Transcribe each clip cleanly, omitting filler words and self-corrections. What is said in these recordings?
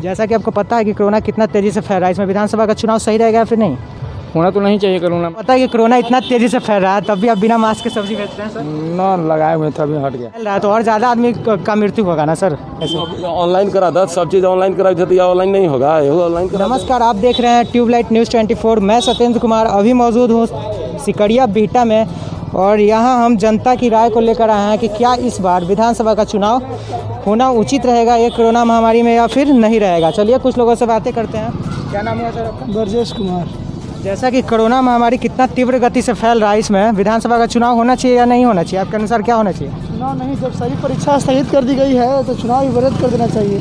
जैसा कि आपको पता है कि कोरोना कितना तेज़ी से फैल रहा है, इसमें विधानसभा का चुनाव सही रहेगा या फिर नहीं? होना तो नहीं चाहिए कोरोना। पता है कि कोरोना इतना तेज़ी से फैल रहा है, तब भी आप बिना मास्क के सब्जी बेच रहे हैं सर? ना लगाए हुए थे, अभी हट गया। फैल रहा है तो और ज़्यादा आदमी का मृत्यु होगा ना सर ऐसे? ऑनलाइन करा था, सब चीज़ ऑनलाइन करा था, या ऑनलाइन नहीं होगा, ऑनलाइन करा। नमस्कार, आप देख रहे हैं ट्यूबलाइट न्यूज़ 24। मैं सत्येंद्र कुमार अभी मौजूद हूँ सिकड़िया बिहटा में, और यहाँ हम जनता की राय को लेकर आए हैं कि क्या इस बार विधानसभा का चुनाव होना उचित रहेगा ये कोरोना महामारी में या फिर नहीं रहेगा। चलिए कुछ लोगों से बातें करते हैं। क्या नाम हुआ सर आपका? ब्रजेश कुमार। जैसा कि कोरोना महामारी कितना तीव्र गति से फैल रहा है, इसमें विधानसभा का चुनाव होना चाहिए या नहीं होना चाहिए? आपके अनुसार क्या होना चाहिए? चुनाव नहीं, जब सही परीक्षा स्थगित कर दी गई है तो चुनाव ही रद्द कर देना चाहिए।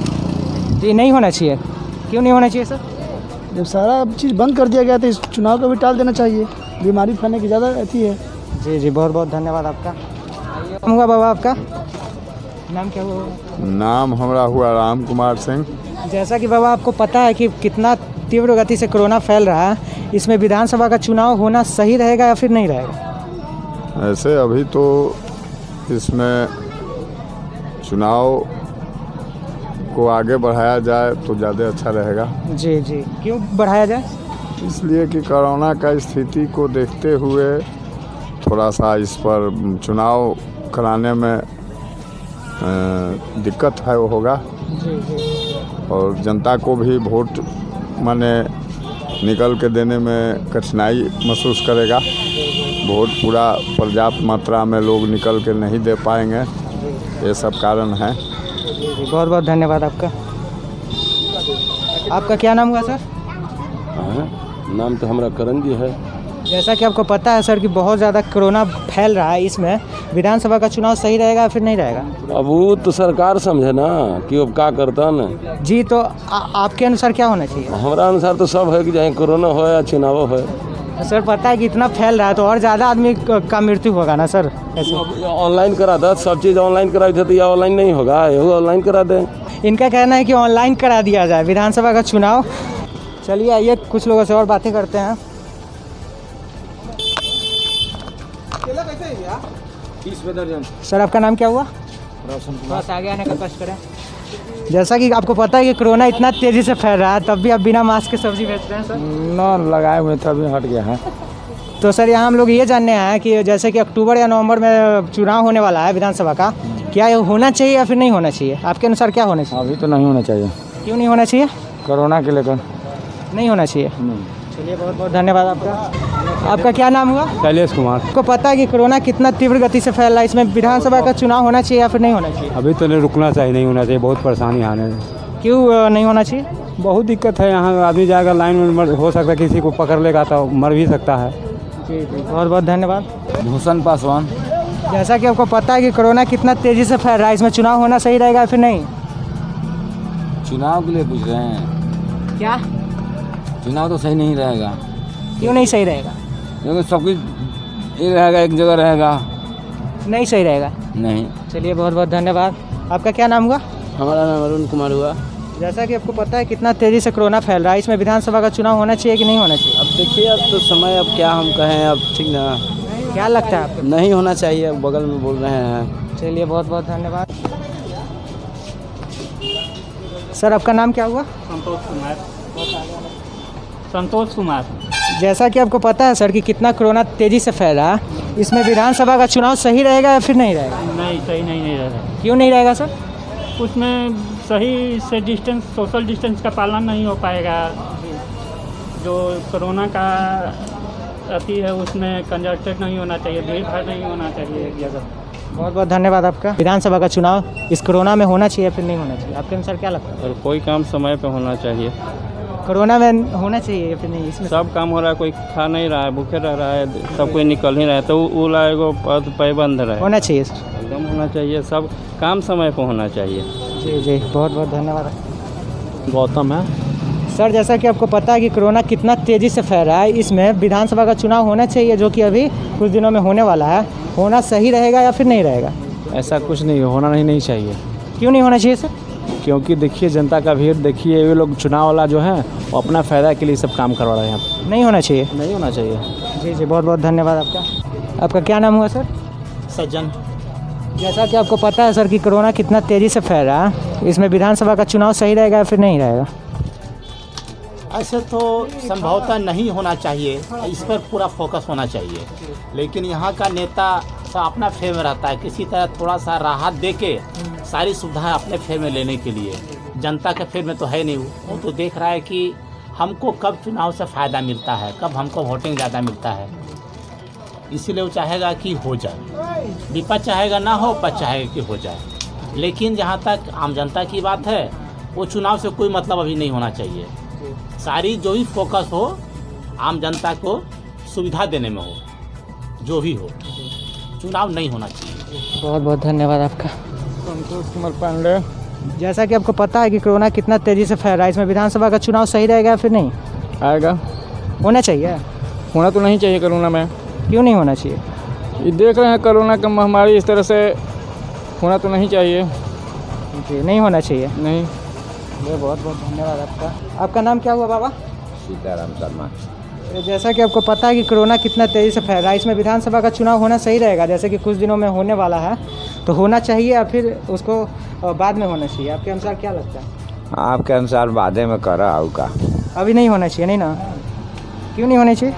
जी नहीं होना चाहिए, क्यों नहीं होना चाहिए सर? जब सारा चीज़ बंद कर दिया गया तो इस चुनाव को भी टाल देना चाहिए, बीमारी फैलने की ज़्यादा रहती है। जी जी, बहुत बहुत धन्यवाद आपका। नाम हुआ बाबा आपका? नाम क्या हुआ? नाम हमारा हुआ राम कुमार सिंह। जैसा कि बाबा आपको पता है कि कितना तीव्र गति से कोरोना फैल रहा है, इसमें विधानसभा का चुनाव होना सही रहेगा या फिर नहीं रहेगा? ऐसे अभी तो इसमें चुनाव को आगे बढ़ाया जाए तो ज़्यादा अच्छा रहेगा। जी जी, क्यों बढ़ाया जाए? इसलिए कि कोरोना का स्थिति को देखते हुए थोड़ा सा इस पर चुनाव कराने में दिक्कत है वो होगा, जी जी, और जनता को भी वोट माने निकल के देने में कठिनाई महसूस करेगा। वोट पूरा पर्याप्त मात्रा में लोग निकल के नहीं दे पाएंगे, ये सब कारण है। जी बहुत बहुत धन्यवाद आपका। आपका क्या नाम हुआ सर? नाम तो हमारा करण जी है। जैसा कि आपको पता है सर कि बहुत ज़्यादा कोरोना फैल रहा है, इसमें विधानसभा का चुनाव सही रहेगा या फिर नहीं रहेगा? अब वो तो सरकार समझे ना कि अब क्या करता ना। जी, तो आपके अनुसार क्या होना चाहिए? हमारा अनुसार तो सब है कि चाहे कोरोना हो या चुनाव हो। सर पता है कि इतना फैल रहा है तो और ज़्यादा आदमी का मृत्यु होगा ना सर ऐसे? ऑनलाइन करा था, सब चीज़ ऑनलाइन करा था, या ऑनलाइन नहीं होगा, ऑनलाइन करा दें। इनका कहना है कि ऑनलाइन करा दिया जाए विधानसभा का चुनाव। चलिए आइए कुछ लोगों से और बातें करते हैं। सर आपका नाम क्या हुआ? बस आगे आने का कष्ट करें। जैसा कि आपको पता है कि कोरोना इतना तेज़ी से फैल रहा है, तब भी आप बिना मास्क के सब्जी बेच रहे हैं सर? ना लगाए हुए थे, अभी हट गया है। तो सर यहाँ हम लोग ये जानने आए हैं कि जैसे कि अक्टूबर या नवंबर में चुनाव होने वाला है विधानसभा का, क्या ये होना चाहिए या फिर नहीं होना चाहिए? आपके अनुसार क्या होना चाहिए? अभी तो नहीं होना चाहिए, क्यों नहीं होना चाहिए? कोरोना के लेकर नहीं होना चाहिए। चलिए बहुत बहुत धन्यवाद आपका। आपका क्या नाम हुआ? शैलेश कुमार। आपको पता है कि कोरोना कितना तीव्र गति से फैल रहा है, इसमें विधानसभा का चुनाव होना चाहिए या फिर नहीं होना चाहिए? अभी तो नहीं रुकना चाहिए, नहीं होना चाहिए, बहुत परेशानी आने। क्यों नहीं होना चाहिए? बहुत दिक्कत है, यहाँ आदमी जाएगा लाइन में, हो सकता है किसी को पकड़ लेगा तो मर भी सकता है। जी जी, बहुत बहुत धन्यवाद। भूषण पासवान। जैसा कि आपको पता है कि कोरोना कितना तेज़ी से फैल रहा है, इसमें चुनाव होना सही रहेगा या फिर नहीं? चुनाव के लिए पूछ रहे हैं? क्या चुनाव तो सही नहीं रहेगा, क्यों नहीं सही रहेगा? क्योंकि सब कुछ ये रहेगा, एक जगह रहेगा, नहीं सही रहेगा। नहीं। चलिए बहुत बहुत धन्यवाद। आपका क्या नाम हुआ? हमारा नाम अरुण कुमार हुआ। जैसा कि आपको पता है कितना तेज़ी से कोरोना फैल रहा है, इसमें विधानसभा का चुनाव होना चाहिए कि नहीं होना चाहिए? अब देखिए, अब तो समय, अब क्या हम कहें, अब ठीक ना, क्या लगता है आपको? नहीं होना चाहिए, अब बगल में बोल रहे हैं। चलिए बहुत बहुत धन्यवाद। सर आपका नाम क्या हुआ? संतोष कुमार। संतोष कुमार। जैसा कि आपको पता है सर कि कितना कोरोना तेज़ी से फैल रहा है, इसमें विधानसभा का चुनाव सही रहेगा या फिर नहीं रहेगा? नहीं, सही नहीं रहेगा। क्यों नहीं रहेगा सर? उसमें सही से डिस्टेंस, सोशल डिस्टेंस का पालन नहीं हो पाएगा। जो कोरोना का अति है उसमें कंजस्टेड नहीं होना चाहिए, भीड़ भाड़ नहीं होना चाहिए एक जगह। बहुत बहुत धन्यवाद आपका। विधानसभा का चुनाव इस कोरोना में होना चाहिए या फिर नहीं होना चाहिए? आपके अनुसार क्या लगता है? और कोई काम समय पे होना चाहिए। कोरोना में होना चाहिए या फिर नहीं? इसमें सब काम हो रहा है, कोई खा नहीं रहा है, भूखे रह रहा है, सब कोई निकल नहीं रहा है, तो वो लाएगो पैबंद रहे, होना चाहिए सर। एकदम होना चाहिए, सब काम समय पे होना चाहिए। जी जी, बहुत बहुत धन्यवाद। गौतम है। सर जैसा कि आपको पता है कि कोरोना कितना तेज़ी से फैल रहा है, इसमें विधानसभा का चुनाव होना चाहिए जो कि अभी कुछ दिनों में होने वाला है, होना सही रहेगा या फिर नहीं रहेगा? ऐसा कुछ नहीं, होना नहीं चाहिए। क्यों नहीं होना चाहिए सर? क्योंकि देखिए जनता का भीड़ देखिए, ये लोग चुनाव वाला जो है वो अपना फ़ायदा के लिए सब काम करवा रहे हैं। यहाँ पर नहीं होना चाहिए। नहीं होना चाहिए। जी जी, बहुत बहुत धन्यवाद आपका। आपका क्या नाम हुआ सर? सज्जन। जैसा कि आपको पता है सर कि कोरोना कितना तेज़ी से फैल रहा है, इसमें विधानसभा का चुनाव सही रहेगा या फिर नहीं रहेगा? ऐसे तो संभवतः नहीं होना चाहिए, इस पर पूरा फोकस होना चाहिए। लेकिन यहाँ का नेता सब अपना फेर में रहता है, किसी तरह थोड़ा सा राहत दे के सारी सुविधाएं अपने फेर में लेने के लिए। जनता के फेर में तो है नहीं, वो तो देख रहा है कि हमको कब चुनाव से फ़ायदा मिलता है, कब हमको वोटिंग ज़्यादा मिलता है, इसीलिए वो चाहेगा कि हो जाए। विपक्ष चाहेगा ना हो, पक्ष चाहेगा कि हो जाए। लेकिन जहाँ तक आम जनता की बात है, वो चुनाव से कोई मतलब अभी नहीं होना चाहिए। सारी जो भी फोकस हो आम जनता को सुविधा देने में हो, जो भी हो, चुनाव नहीं होना चाहिए। बहुत बहुत धन्यवाद आपका। संतोष कुमार पांडे। जैसा कि आपको पता है कि कोरोना कितना तेज़ी से फैल रहा है, इसमें विधानसभा का चुनाव सही रहेगा या फिर नहीं? आएगा। होना चाहिए? होना तो नहीं चाहिए कोरोना में। क्यों नहीं होना चाहिए? ये देख रहे हैं कोरोना का महामारी, इस तरह से होना तो नहीं चाहिए। जी नहीं होना चाहिए। नहीं। बहुत बहुत धन्यवाद आपका। आपका नाम क्या हुआ बाबा? सीताराम शर्मा। जैसा कि आपको पता है कि कोरोना कितना तेज़ी से फैल रहा है, इसमें विधानसभा का चुनाव होना सही रहेगा? जैसे कि कुछ दिनों में होने वाला है, तो होना चाहिए या फिर उसको बाद में होना चाहिए? आपके अनुसार क्या लगता है? आपके अनुसार बादे में करा का अभी नहीं होना चाहिए? नहीं ना, क्यों नहीं होना चाहिए?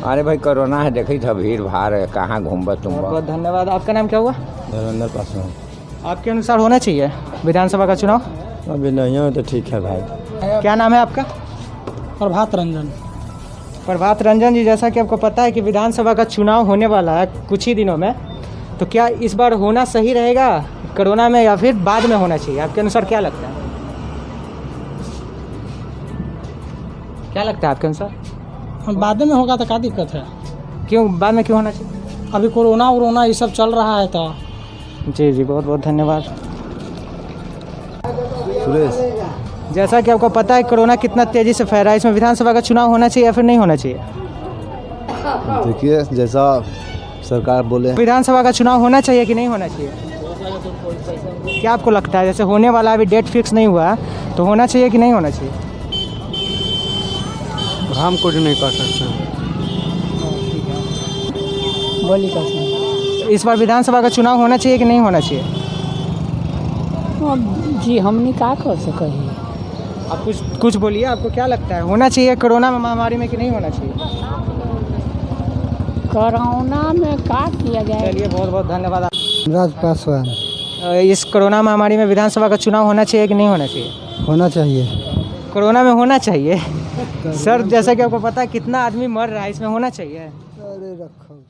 अरे भाई कोरोना है, देखी था भीड़ भाड़ है, कहाँ घूम तुम। बहुत धन्यवाद। आपका नाम क्या हुआ? धर्मेंद्र पासवान। आपके अनुसार होना चाहिए विधानसभा का चुनाव? अभी नहीं हो तो ठीक है भाई। क्या नाम है आपका? प्रभात रंजन। प्रभात रंजन जी, जैसा कि आपको पता है कि विधानसभा का चुनाव होने वाला है कुछ ही दिनों में, तो क्या इस बार होना सही रहेगा कोरोना में या फिर बाद में होना चाहिए? आपके अनुसार क्या लगता है? क्या लगता है आपके अनुसार? बाद में होगा तो क्या दिक्कत है? क्यों बाद में क्यों होना चाहिए? अभी कोरोना ये सब चल रहा है तो। जी जी, बहुत बहुत धन्यवाद। सुरेश। जैसा कि आपको पता है कोरोना कितना तेज़ी से फैल रहा है, इसमें विधानसभा का चुनाव होना चाहिए या फिर नहीं होना चाहिए? देखिए जैसा सरकार बोले। विधानसभा का चुनाव होना चाहिए कि नहीं होना चाहिए? क्या आपको लगता है? जैसे होने वाला अभी डेट फिक्स नहीं हुआ है, तो होना चाहिए कि नहीं होना चाहिए? हम कुछ नहीं कर सकते। बोली कैसे? इस बार विधानसभा का चुनाव होना चाहिए कि नहीं होना चाहिए? जी हमने क्या कर सके हैं? आप कुछ बोलिए, आपको क्या लगता है होना चाहिए कोरोना में महामारी में कि नहीं होना चाहिए? कोरोना में क्या किया जाए? चलिए बहुत बहुत धन्यवाद। राज पासवान। इस कोरोना महामारी में विधानसभा का चुनाव होना चाहिए कि नहीं होना चाहिए? होना चाहिए। कोरोना में होना चाहिए? सर जैसा कि आपको पता है कितना आदमी मर रहा है, इसमें होना चाहिए? अरे रखो।